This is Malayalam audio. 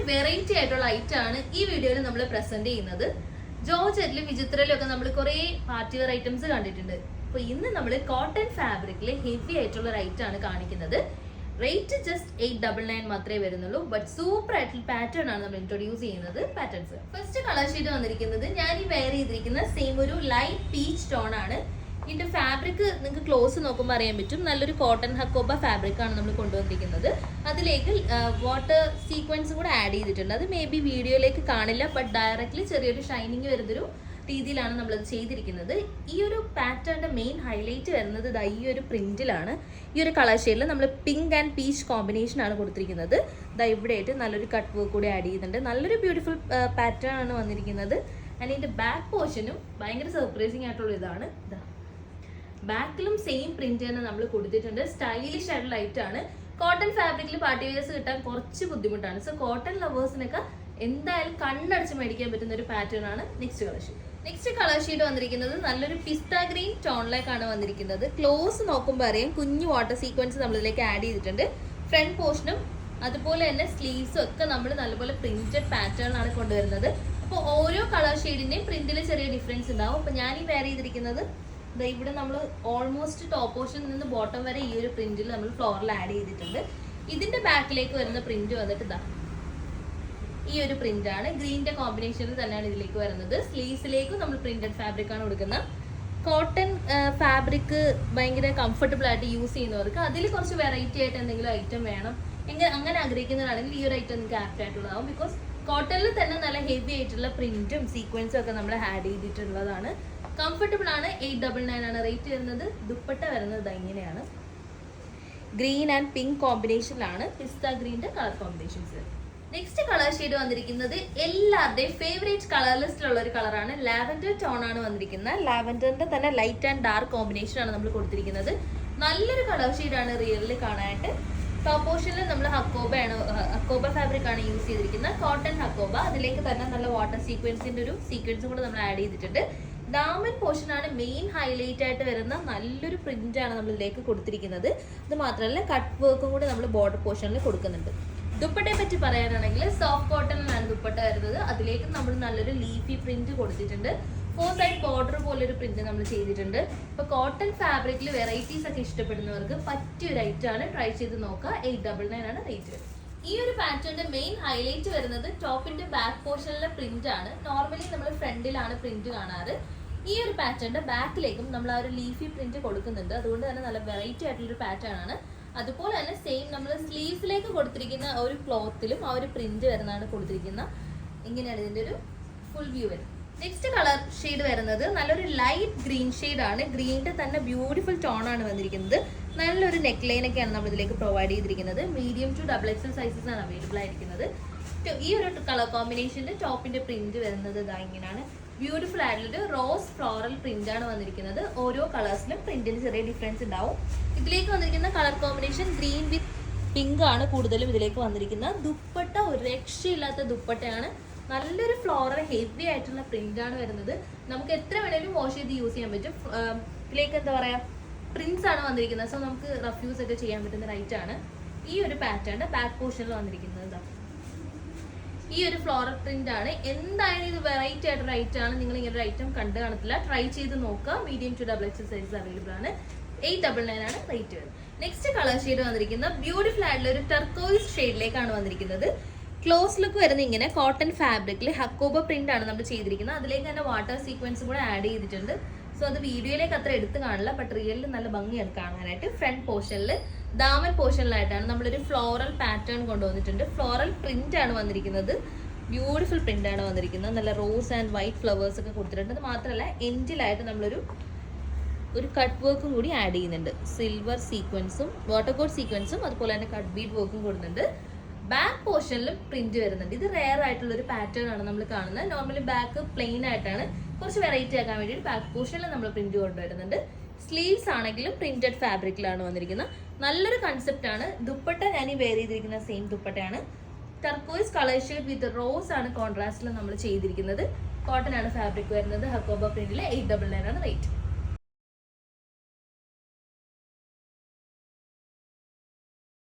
വെറൈറ്റി ആയിട്ടുള്ള ഐറ്റം ആണ് ഈ വീഡിയോയിൽ നമ്മൾ പ്രസന്റ് ചെയ്യുന്നത്. ജോർജറ്റിലും വിചിത്രയിലും ഒക്കെ നമ്മൾ കുറെ പാർട്ടി വെയർ ഐറ്റംസ് കണ്ടിട്ടുണ്ട്. അപ്പൊ ഇന്ന് നമ്മൾ കോട്ടൺ ഫാബ്രിക്കിൽ ഹെവി ആയിട്ടുള്ള ഒരു ഐറ്റം ആണ് കാണിക്കുന്നത്. റേറ്റ് ജസ്റ്റ് 899 മാത്രമേ വരുന്നുള്ളൂ. ബട്ട് സൂപ്പർ ആയിട്ടുള്ള പാറ്റേൺ ആണ് നമ്മൾ ഇൻട്രൊഡ്യൂസ് ചെയ്യുന്നത്. പാറ്റേൺസ് ഫസ്റ്റ് കളർ ഷീറ്റ് വന്നിരിക്കുന്നത് ഞാൻ ഈ വെയർ ചെയ്തിരിക്കുന്ന സെയിം ഒരു ലൈറ്റ് പീച്ച് ടോൺ ആണ്. ഇതിന്റെ ഫാബ്രിക് നിങ്ങൾക്ക് ക്ലോസ് നോക്കുമ്പോൾ അറിയാൻ പറ്റും. നല്ലൊരു കോട്ടൺ ഹക്കോബ ഫാബ്രിക് ആണ് നമ്മൾ കൊണ്ടുവന്നിരിക്കുന്നത്. അതിലേക്ക് വാട്ടർ സീക്വൻസ് കൂടെ ആഡ് ചെയ്തിട്ടുണ്ട്. അത് മേ ബി വീഡിയോയിലേക്ക് കാണില്ല, ബട്ട് ഡയറക്റ്റ്ലി ചെറിയൊരു ഷൈനിങ് വരുന്നൊരു രീതിയിലാണ് നമ്മളത് ചെയ്തിരിക്കുന്നത്. ഈ ഒരു പാറ്റേണിന്റെ മെയിൻ ഹൈലൈറ്റ് വരുന്നത് ഈ ഒരു പ്രിന്റിലാണ്. ഈ ഒരു കളർ ഷെയ്ഡിൽ നമ്മൾ പിങ്ക് ആൻഡ് പീച്ച് കോമ്പിനേഷൻ ആണ് കൊടുത്തിരിക്കുന്നത്. ഇവിടെ ആയിട്ട് നല്ലൊരു കട്ട് വർക്ക് കൂടി ആഡ് ചെയ്തിട്ടുണ്ട്. നല്ലൊരു ബ്യൂട്ടിഫുൾ പാറ്റേൺ ആണ് വന്നിരിക്കുന്നത്. ആൻഡ് ഇതിന്റെ ബാക്ക് പോർഷനും ഭയങ്കര സർപ്രൈസിങ് ആയിട്ടുള്ള ഇതാണ്. ബാക്കിലും സെയിം പ്രിന്റ് തന്നെ നമ്മൾ കൊടുത്തിട്ടുണ്ട്. സ്റ്റൈലിഷ് ആയിട്ടുള്ള ലൈറ്റ് ആണ്. കോട്ടൺ ഫാബ്രിക്കിൽ പാർട്ടി വെയർസ് കിട്ടാൻ കുറച്ച് ബുദ്ധിമുട്ടാണ്. സോ കോട്ടൺ ലവേഴ്സിനൊക്കെ എന്തായാലും കണ്ണടച്ച് മേടിക്കാൻ പറ്റുന്ന ഒരു പാറ്റേൺ ആണ് next colour sheet. Next colour sheet വന്നിരിക്കുന്നത് നല്ലൊരു പിസ്ത ഗ്രീൻ ടോണിലേക്കാണ് വന്നിരിക്കുന്നത്. ക്ലോസ് നോക്കുമ്പോൾ അറിയാം കുഞ്ഞു വാട്ടർ സീക്വൻസ് നമ്മളിതിലേക്ക് ആഡ് ചെയ്തിട്ടുണ്ട്. ഫ്രണ്ട് പോർഷനും അതുപോലെ തന്നെ സ്ലീവ്സും ഒക്കെ നമ്മൾ നല്ലപോലെ പ്രിന്റഡ് പാറ്റേൺ ആണ് കൊണ്ടുവരുന്നത്. അപ്പോൾ ഓരോ കളർ ഷെയ്ഡിന്റെയും പ്രിന്റിൽ ചെറിയ ഡിഫറൻസ് ഉണ്ടാവും. അപ്പോൾ ഞാൻ ഈ വെയർ ചെയ്തിരിക്കുന്നത് ഇവിടെ നമ്മൾ ഓൾമോസ്റ്റ് ടോപ്പ് പോർഷനിൽ നിന്ന് ബോട്ടം വരെ ഈ ഒരു പ്രിന്റിൽ നമ്മൾ ഫ്ലോറിൽ ആഡ് ചെയ്തിട്ടുണ്ട്. ഇതിന്റെ ബാക്കിലേക്ക് വരുന്ന പ്രിന്റ് വന്നിട്ട് ഈ ഒരു പ്രിന്റ് ആണ്. ഗ്രീനിന്റെ കോമ്പിനേഷനിൽ തന്നെയാണ് ഇതിലേക്ക് വരുന്നത്. സ്ലീവ്സിലേക്കും നമ്മൾ പ്രിന്റഡ് ഫാബ്രിക് ആണ് കൊടുക്കുന്നത്. കോട്ടൺ ഫാബ്രിക് ഭയങ്കര കംഫർട്ടബിൾ ആയിട്ട് യൂസ് ചെയ്യുന്നവർക്ക് അതിൽ കുറച്ച് വെറൈറ്റി ആയിട്ട് എന്തെങ്കിലും ഐറ്റം വേണം അങ്ങനെ ആഗ്രഹിക്കുന്നവരാണെങ്കിൽ ഈ ഒരു ഐറ്റം നിങ്ങൾക്ക് ആപ്റ്റ് ആയിട്ടുള്ളതാവും. ബിക്കോസ് കോട്ടണിൽ തന്നെ നല്ല ഹെവി ആയിട്ടുള്ള പ്രിന്റും സീക്വൻസും ഒക്കെ നമ്മൾ ആഡ് ചെയ്തിട്ടുള്ളതാണ്. കംഫർട്ടബിൾ ആണ്. 899 ആണ് റേറ്റ് വരുന്നത്. ദുപ്പട്ട വരുന്നത് ഇങ്ങനെയാണ്. ഗ്രീൻ ആൻഡ് പിങ്ക് കോമ്പിനേഷനിലാണ് പിസ്ത ഗ്രീനിന്റെ colour combinations. Next colour shade വന്നിരിക്കുന്നത് എല്ലാവരുടെയും ഫേവറേറ്റ് കളർ ലിസ്റ്റിലുള്ള ഒരു കളറാണ്. ലാവൻഡർ ടോൺ ആണ് വന്നിരിക്കുന്നത്. ലാവൻഡറിന്റെ തന്നെ ലൈറ്റ് ആൻഡ് ഡാർക്ക് കോമ്പിനേഷൻ ആണ് നമ്മൾ കൊടുത്തിരിക്കുന്നത്. നല്ലൊരു കളർ ഷെയ്ഡാണ് റിയലിൽ കാണാനായിട്ട്. ടോപ്പ് പോർഷനിൽ നമ്മൾ ഹക്കോബ ഫാബ്രിക് ആണ് യൂസ് ചെയ്തിരിക്കുന്നത്. കോട്ടൺ ഹക്കോബ. അതിലേക്ക് തന്നെ നല്ല വാട്ടർ സീക്വൻസിന്റെ ഒരു സീക്വൻസും കൂടെ നമ്മൾ ആഡ് ചെയ്തിട്ടുണ്ട്. ദാമൻ പോർഷൻ ആണ് മെയിൻ ഹൈലൈറ്റ് ആയിട്ട് വരുന്ന നല്ലൊരു പ്രിന്റ് ആണ് നമ്മൾ ഇതിലേക്ക് കൊടുത്തിരിക്കുന്നത്. അത് മാത്രമല്ല കട്ട് വർക്കും കൂടി നമ്മൾ ബോർഡർ പോർഷനിൽ കൊടുക്കുന്നുണ്ട്. ദുപ്പട്ടയെ പറ്റി പറയാനാണെങ്കിൽ സോഫ്റ്റ് കോട്ടണിലാണ് ദുപ്പട്ട വരുന്നത്. അതിലേക്ക് നമ്മൾ നല്ലൊരു ലീഫി പ്രിന്റ് കൊടുത്തിട്ടുണ്ട്. 4 സൈഡ് ബോർഡർ പോലൊരു പ്രിന്റ് നമ്മൾ ചെയ്തിട്ടുണ്ട്. ഇപ്പൊ കോട്ടൺ ഫാബ്രിക്കിൽ വെറൈറ്റീസ് ഒക്കെ ഇഷ്ടപ്പെടുന്നവർക്ക് പറ്റിയൊരു ഐറ്റം ആണ്. ട്രൈ ചെയ്ത് നോക്കുക. 899 ആണ് റേറ്റ് വരുന്നത്. ഈ ഒരു പാറ്റേണിന്റെ മെയിൻ ഹൈലൈറ്റ് വരുന്നത് ടോപ്പിന്റെ ബാക്ക് പോർഷനിലെ പ്രിന്റ് ആണ്. നോർമലി നമ്മൾ ഫ്രണ്ടിലാണ് പ്രിന്റ് കാണാറ്. ഈ ഒരു പാറ്റേണിന്റെ ബാക്കിലേക്കും നമ്മൾ ആ ഒരു ലീഫി പ്രിന്റ് കൊടുക്കുന്നുണ്ട്. അതുകൊണ്ട് തന്നെ നല്ല വെറൈറ്റി ആയിട്ടുള്ള ഒരു പാറ്റേൺ ആണ്. അതുപോലെ തന്നെ സെയിം നമ്മൾ സ്ലീവ്സിലേക്ക് കൊടുത്തിരിക്കുന്ന ഒരു ക്ലോത്തിലും ആ ഒരു പ്രിന്റ് വരുന്നതാണ് കൊടുത്തിരിക്കുന്ന. ഇങ്ങനെയാണ് ഇതിന്റെ ഒരു ഫുൾ വ്യൂ വരുന്നത്. നെക്സ്റ്റ് കളർ ഷെയ്ഡ് വരുന്നത് നല്ലൊരു ലൈറ്റ് ഗ്രീൻ ഷെയ്ഡ് ആണ്. ഗ്രീനിന്റെ തന്നെ ബ്യൂട്ടിഫുൾ ടോൺ ആണ് വന്നിരിക്കുന്നത്. നല്ലൊരു നെക്ക് ലൈൻ ഒക്കെയാണ് നമ്മൾ ഇതിലേക്ക് പ്രൊവൈഡ് ചെയ്തിരിക്കുന്നത്. മീഡിയം ടു XXL സൈസസ് ആണ് അവൈലബിൾ ആയിരിക്കുന്നത്. ഈ ഒരു കളർ കോമ്പിനേഷന്റെ ടോപ്പിന്റെ പ്രിന്റ് വരുന്നത് ഇങ്ങനെയാണ്. ബ്യൂട്ടിഫുൾ ആയിട്ടുള്ള റോസ് ഫ്ലോറൽ പ്രിന്റ് ആണ് വന്നിരിക്കുന്നത്. ഓരോ കളേഴ്സിലും പ്രിന്റിന് ചെറിയ ഡിഫറൻസ് ഉണ്ടാവും. ഇതിലേക്ക് വന്നിരിക്കുന്ന കളർ കോമ്പിനേഷൻ ഗ്രീൻ വിത്ത് പിങ്ക് ആണ് കൂടുതലും ഇതിലേക്ക് വന്നിരിക്കുന്നത്. ദുപ്പട്ട ഒരു രക്ഷയില്ലാത്ത ദുപ്പട്ടയാണ്. നല്ലൊരു ഫ്ലോറൽ ഹെവി ആയിട്ടുള്ള പ്രിന്റ് ആണ് വരുന്നത്. നമുക്ക് എത്ര വേണേലും വാഷ് ചെയ്ത് യൂസ് ചെയ്യാൻ പറ്റും. ഇതിലേക്ക് എന്താ പറയാ പ്രിന്റ്സ് ആണ് വന്നിരിക്കുന്നത്. സോ നമുക്ക് റഫ്യൂസ് ഒക്കെ ചെയ്യാൻ പറ്റുന്ന റൈറ്റ് ആണ്. ഈ ഒരു പാറ്റേൺ ബാക്ക് പോർഷനിൽ വന്നിരിക്കുന്നത് ഈ ഒരു ഫ്ലോറൽ പ്രിന്റ് ആണ്. എന്തായാലും ഇത് വെറൈറ്റി ആയിട്ടുള്ള ഐറ്റം ആണ്. നിങ്ങൾ ഇങ്ങനെ ഒരു ഐറ്റം കണ്ടു കാണത്തില്ല. ട്രൈ ചെയ്ത് നോക്കുക. Medium to XXL size available ആണ്. 899 ആണ് റേറ്റ് വരുന്നത്. നെക്സ്റ്റ് കളർ ഷെയ്ഡ് വന്നിരിക്കുന്നത് ബ്യൂട്ടിഫുൾ ആയിട്ടുള്ള ഒരു ടർക്കോയിസ് ഷെയ്ഡിലേക്കാണ് വന്നിരിക്കുന്നത്. ക്ലോസ് ലുക്ക് വരുന്ന ഇങ്ങനെ കോട്ടൺ ഫാബ്രിക്കിൽ ഹക്കോബ പ്രിന്റ് ആണ് നമ്മൾ ചെയ്തിരിക്കുന്നത്. അതിലേക്ക് തന്നെ വാട്ടർ സീക്വൻസ് കൂടെ ആഡ് ചെയ്തിട്ടുണ്ട്. സോ അത് വീഡിയോയിലേക്ക് അത്ര എടുത്ത് കാണില്ല, ബട്ട് റിയലിൽ നല്ല ഭംഗിയാണ് കാണാനായിട്ട്. ഫ്രണ്ട് പോർഷനിൽ ദാമൻ പോർഷനിലായിട്ടാണ് നമ്മളൊരു ഫ്ലോറൽ പാറ്റേൺ കൊണ്ടുവന്നിട്ടുണ്ട്. ഫ്ലോറൽ പ്രിന്റ് ആണ് വന്നിരിക്കുന്നത്. ബ്യൂട്ടിഫുൾ പ്രിന്റ് ആണ് വന്നിരിക്കുന്നത്. നല്ല റോസ് ആൻഡ് വൈറ്റ് ഫ്ലവേഴ്സ് ഒക്കെ കൊടുത്തിട്ടുണ്ട്. അത് മാത്രമല്ല എൻഡിലായിട്ട് നമ്മളൊരു കട്ട് വർക്കും കൂടി ആഡ് ചെയ്യുന്നുണ്ട്. സിൽവർ സീക്വൻസും വാട്ടർ കോഡ് സീക്വൻസും അതുപോലെ തന്നെ കട്ട് ബീഡ് വർക്കും കൊടുക്കുന്നുണ്ട്. ബാക്ക് പോർഷനിലും പ്രിന്റ് വരുന്നുണ്ട്. ഇത് റെയർ ആയിട്ടുള്ള ഒരു പാറ്റേൺ ആണ് നമ്മൾ കാണുന്നത്. നോർമലി ബാക്ക് പ്ലെയിൻ ആയിട്ടാണ്. കുറച്ച് വെറൈറ്റി ആക്കാൻ വേണ്ടിയിട്ട് ബാക്ക് പോർഷനിൽ നമ്മൾ പ്രിന്റ് കൊണ്ടുവരുന്നുണ്ട്. സ്ലീവ്സ് ആണെങ്കിലും പ്രിന്റഡ് ഫാബ്രിക്കിലാണ് വന്നിരിക്കുന്നത്. നല്ലൊരു കൺസെപ്റ്റ് ആണ്. ദുപ്പട്ട ഞാൻ ഈ വെയർ ചെയ്തിരിക്കുന്ന സെയിം ദുപ്പട്ടയാണ്. ടർക്കോയിസ് കളർ ഷെയ്ഡ് വിത്ത് റോസ് ആണ് കോൺട്രാസ്റ്റിൽ നമ്മൾ ചെയ്തിരിക്കുന്നത്. കോട്ടൺ ആണ് ഫാബ്രിക് വരുന്നത്. ഹക്കോബ പ്രിന്റിൽ 899 ആണ് റേറ്റ്.